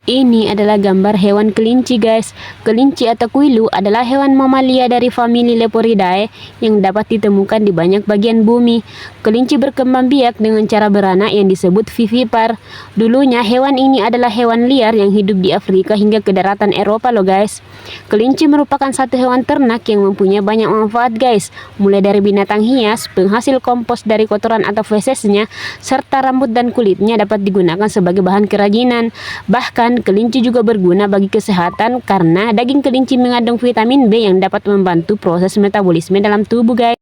Ini adalah gambar hewan kelinci guys. Kelinci atau kuilu adalah hewan mamalia dari famili Leporidae yang dapat ditemukan di banyak bagian bumi. Kelinci berkembang biak dengan cara beranak yang disebut vivipar. Dulunya hewan ini adalah hewan liar yang hidup di Afrika hingga ke daratan Eropa loh guys. Kelinci merupakan satu hewan ternak yang mempunyai banyak manfaat guys. Mulai dari binatang hias, penghasil kompos dari kotoran atau fesesnya, serta rambut dan kulitnya dapat digunakan sebagai bahan kerajinan. Bahkan kelinci juga berguna bagi kesehatan karena daging kelinci mengandung vitamin B yang dapat membantu proses metabolisme dalam tubuh guys.